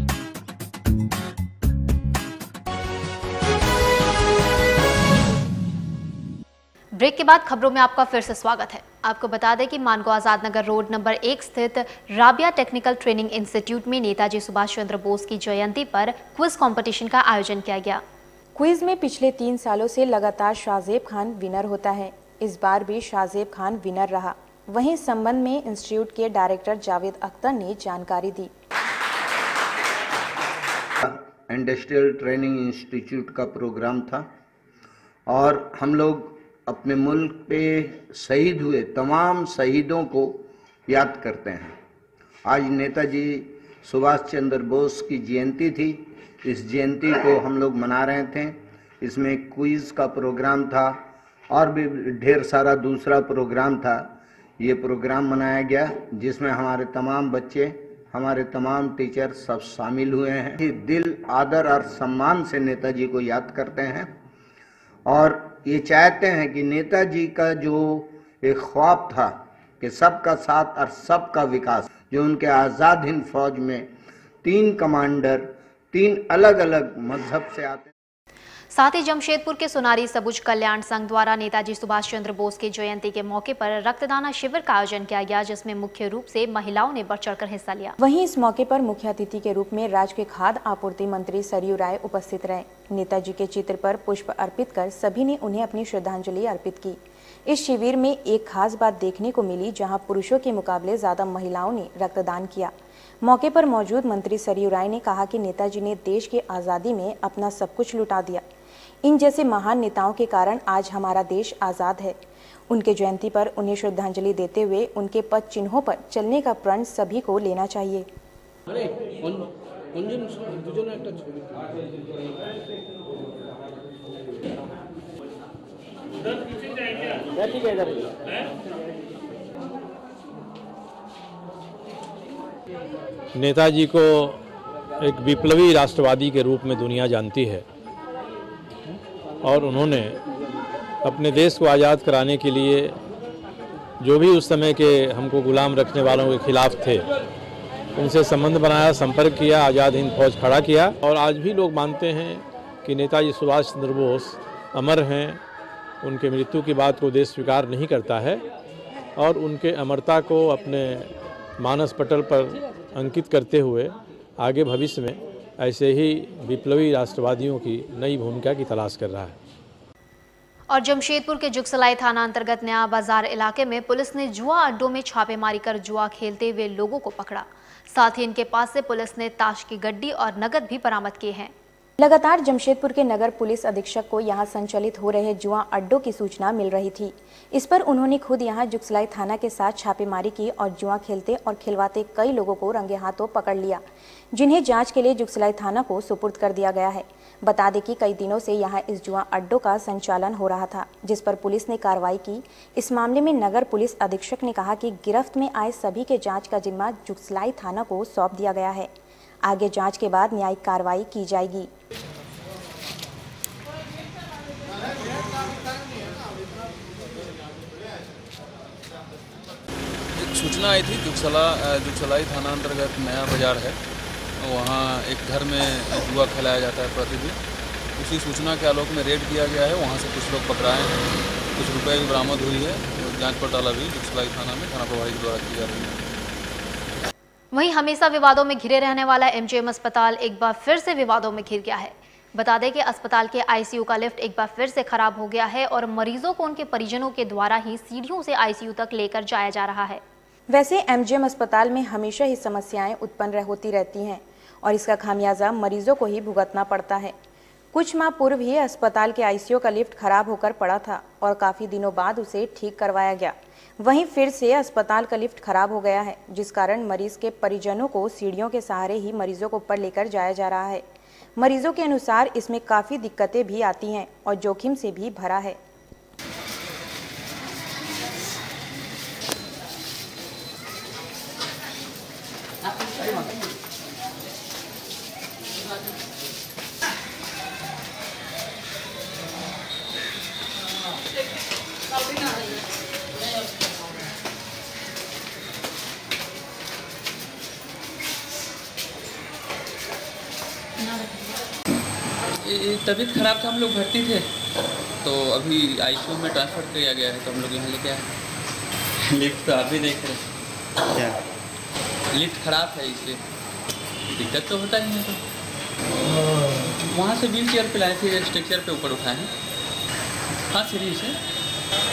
ब्रेक के बाद खबरों में आपका फिर से स्वागत है। आपको बता दें कि मानगो आजाद नगर रोड नंबर 1 स्थित राबिया टेक्निकल ट्रेनिंग इंस्टीट्यूट में नेताजी सुभाष चंद्र बोस की जयंती पर क्विज कंपटीशन का आयोजन किया गया। क्विज में पिछले 3 सालों से लगातार शाहजेब खान विनर होता है। इस बार भी शाहजेब खान विनर रहा। वहीं इस संबंध में इंस्टीट्यूट के डायरेक्टर जावेद अख्तर ने जानकारी दी। इंडस्ट्रियल ट्रेनिंग इंस्टीट्यूट का प्रोग्राम था और हम लोग अपने मुल्क पे शहीद हुए तमाम शहीदों को याद करते हैं। आज नेताजी सुभाष चंद्र बोस की जयंती थी। इस जयंती को हम लोग मना रहे थे। इसमें क्विज का प्रोग्राम था और भी ढेर सारा दूसरा प्रोग्राम था। ये प्रोग्राम मनाया गया जिसमें हमारे तमाम बच्चे, हमारे तमाम टीचर सब शामिल हुए हैं। दिल, आदर और सम्मान से नेताजी को याद करते हैं और ये चाहते हैं कि नेताजी का जो एक ख्वाब था कि सबका साथ और सबका विकास, जो उनके आज़ाद हिंद फौज में 3 कमांडर 3 अलग अलग मजहब से आते। साथ ही जमशेदपुर के सोनारी सबुज कल्याण संघ द्वारा नेताजी सुभाष चंद्र बोस की जयंती के मौके पर रक्तदान शिविर का आयोजन किया गया, जिसमें मुख्य रूप से महिलाओं ने बढ़ चढ़कर हिस्सा लिया। वहीं इस मौके पर मुख्य अतिथि के रूप में राज्य के खाद्य आपूर्ति मंत्री सरयू राय उपस्थित रहे। नेताजी के चित्र पर पुष्प अर्पित कर सभी ने उन्हें अपनी श्रद्धांजलि अर्पित की। इस शिविर में एक खास बात देखने को मिली, जहाँ पुरुषों के मुकाबले ज्यादा महिलाओं ने रक्तदान किया। मौके पर मौजूद मंत्री सरयू राय ने कहा कि नेताजी ने देश की आज़ादी में अपना सब कुछ लुटा दिया। इन जैसे महान नेताओं के कारण आज हमारा देश आज़ाद है। उनके जयंती पर उन्हें श्रद्धांजलि देते हुए उनके पद चिन्हों पर चलने का प्रण सभी को लेना चाहिए। नेताजी को एक विप्लवी राष्ट्रवादी के रूप में दुनिया जानती है और उन्होंने अपने देश को आज़ाद कराने के लिए जो भी उस समय के हमको गुलाम रखने वालों के खिलाफ थे उनसे संबंध बनाया, संपर्क किया, आज़ाद हिंद फौज खड़ा किया। और आज भी लोग मानते हैं कि नेताजी सुभाष चंद्र बोस अमर हैं, उनके मृत्यु की बात को देश स्वीकार नहीं करता है और उनके अमरता को अपने मानस पटल पर अंकित करते हुए आगे भविष्य में ऐसे ही विप्लवी राष्ट्रवादियों की नई भूमिका की तलाश कर रहा है। और जमशेदपुर के जुगसलाई थाना अंतर्गत नया बाजार इलाके में पुलिस ने जुआ अड्डों में छापेमारी कर जुआ खेलते हुए लोगों को पकड़ा। साथ ही इनके पास से पुलिस ने ताश की गड्डी और नकद भी बरामद किए हैं। लगातार जमशेदपुर के नगर पुलिस अधीक्षक को यहां संचालित हो रहे जुआ अड्डों की सूचना मिल रही थी। इस पर उन्होंने खुद यहां जुगसलाई थाना के साथ छापेमारी की और जुआ खेलते और खिलवाते कई लोगों को रंगे हाथों पकड़ लिया, जिन्हें जांच के लिए जुगसलाई थाना को सुपुर्द कर दिया गया है। बता दें कि कई दिनों से यहां इस जुआ अड्डों का संचालन हो रहा था, जिस पर पुलिस ने कार्रवाई की। इस मामले में नगर पुलिस अधीक्षक ने कहा कि गिरफ्त में आए सभी के जाँच का जिम्मा जुगसलाई थाना को सौंप दिया गया है। आगे जांच के बाद न्यायिक कार्रवाई की जाएगी। सूचना आई थी जुगसलाई थाना अंतर्गत नया बाजार है, वहाँ एक घर में जुआ खेलाया जाता है प्रतिदिन। उसी सूचना के आलोक में रेड किया गया है, वहाँ से कुछ लोग पकड़ाए हैं, कुछ रुपए भी बरामद हुई है। जांच पड़ताल अभी जुगसलाई थाना में थाना प्रभारी द्वारा की जा रही है। वहीं हमेशा विवादों में घिरे रहने वाला एमजीएम अस्पताल एक बार फिर से विवादों में घिर गया है। बता दें कि अस्पताल के आईसीयू का लिफ्ट एक बार फिर से खराब हो गया है और मरीजों को उनके परिजनों के द्वारा ही सीढ़ियों से आईसीयू तक लेकर जाया जा रहा है। वैसे एमजीएम अस्पताल में हमेशा ही समस्याएं उत्पन्न होती रहती हैं और इसका खामियाजा मरीजों को ही भुगतना पड़ता है। कुछ माह पूर्व ही अस्पताल के आईसीयू का लिफ्ट खराब होकर पड़ा था और काफ़ी दिनों बाद उसे ठीक करवाया गया। वहीं फिर से अस्पताल का लिफ्ट खराब हो गया है, जिस कारण मरीज के परिजनों को सीढ़ियों के सहारे ही मरीजों को ऊपर लेकर जाया जा रहा है। मरीजों के अनुसार इसमें काफ़ी दिक्कतें भी आती हैं और जोखिम से भी भरा है। तबीयत खराब था, हम लोग भर्ती थे तो अभी आईसीयू में ट्रांसफ़र किया गया है, तो हम लोग यहाँ लेके आए। लिफ्ट तो आप भी देख रहे हैं, क्या लिफ्ट खराब है, इसलिए दिक्कत तो होता ही है। तो वहाँ से व्हील चेयर पे लाए थे, स्ट्रक्चर पे ऊपर उठाए हैं। हाँ सीरीज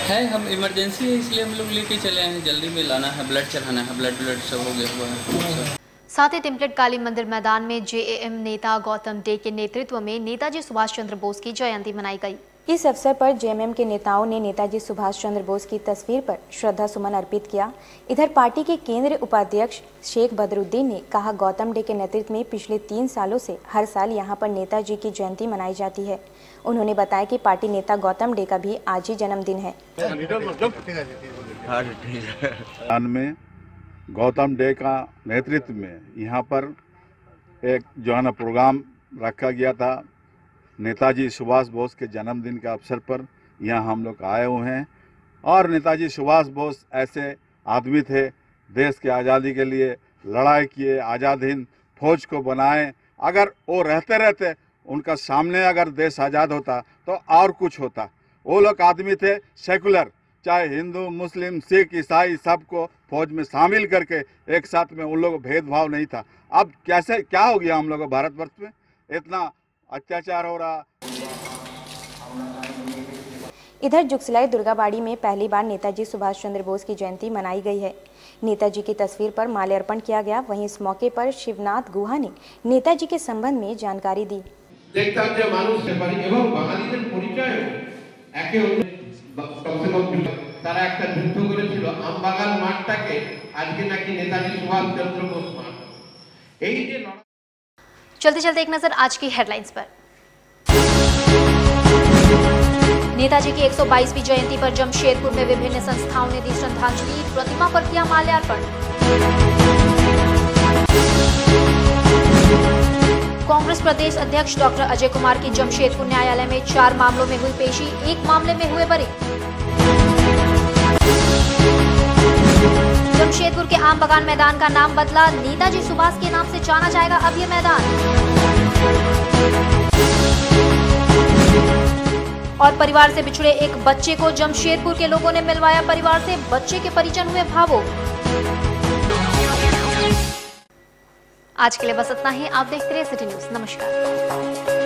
है, हम इमरजेंसी है इसलिए हम लोग लेके चले आए हैं, जल्दी में लाना है, ब्लड चढ़ाना है, ब्लड सब हो गया हुआ है। साथ ही टेम्पलेट काली मंदिर मैदान में जेएएम नेता गौतम डे के नेतृत्व में नेताजी सुभाष चंद्र बोस की जयंती मनाई गई। इस अवसर पर जेएमएम के नेताओं ने नेताजी सुभाष चंद्र बोस की तस्वीर पर श्रद्धा सुमन अर्पित किया। इधर पार्टी के केंद्रीय उपाध्यक्ष शेख बदरुद्दीन ने कहा, गौतम डे के नेतृत्व में पिछले 3 सालों से हर साल यहां पर नेताजी की जयंती मनाई जाती है। उन्होंने बताया कि पार्टी नेता गौतम डे का भी आज ही जन्मदिन है। गौतम डे का नेतृत्व में यहाँ पर एक जो है ना प्रोग्राम रखा गया था। नेताजी सुभाष बोस के जन्मदिन के अवसर पर यहाँ हम लोग आए हुए हैं और नेताजी सुभाष बोस ऐसे आदमी थे, देश के आज़ादी के लिए लड़ाई किए, आज़ाद हिंद फौज को बनाए। अगर वो रहते उनका सामने अगर देश आज़ाद होता तो और कुछ होता। वो लोग आदमी थे सेकुलर, चाहे हिंदू मुस्लिम सिख ईसाई सबको फौज में शामिल करके एक साथ में उन लोगों को भेदभाव नहीं था। अब कैसे क्या हो गया हम लोगों को भारतवर्ष में, इतना अत्याचार हो रहा। इधर जुगसलाई दुर्गाबाड़ी में पहली बार नेताजी सुभाष चंद्र बोस की जयंती मनाई गई है। नेताजी की तस्वीर पर माल्यार्पण किया गया। वहीं इस मौके पर शिवनाथ गुहा ने नेताजी के संबंध में जानकारी दी। তারা একটা যুদ্ধ করেছিল আমবাগান মাঠটাকে আজকে নাকি নেতাজি সুভাষ চন্দ্র बोस মাঠ। এই যে चलते चलते एक नजर आज की हेडलाइंस पर। नेताजी की 122वीं जयंती पर जमशेदपुर में विभिन्न संस्थाओं ने दी श्रद्धांजलि, प्रतिमा पर किया माल्यार्पण। कांग्रेस प्रदेश अध्यक्ष डॉक्टर अजय कुमार की जमशेदपुर न्यायालय में 4 मामलों में हुई पेशी, 1 मामले में हुए बरी। जमशेदपुर के आम बगान मैदान का नाम बदला, नेताजी सुभाष के नाम से जाना जाएगा अब ये मैदान। और परिवार से बिछड़े एक बच्चे को जमशेदपुर के लोगों ने मिलवाया परिवार से, बच्चे के परिजन हुए भावुक। आज के लिए बस इतना ही। आप देखते रहिए सिटी न्यूज। नमस्कार।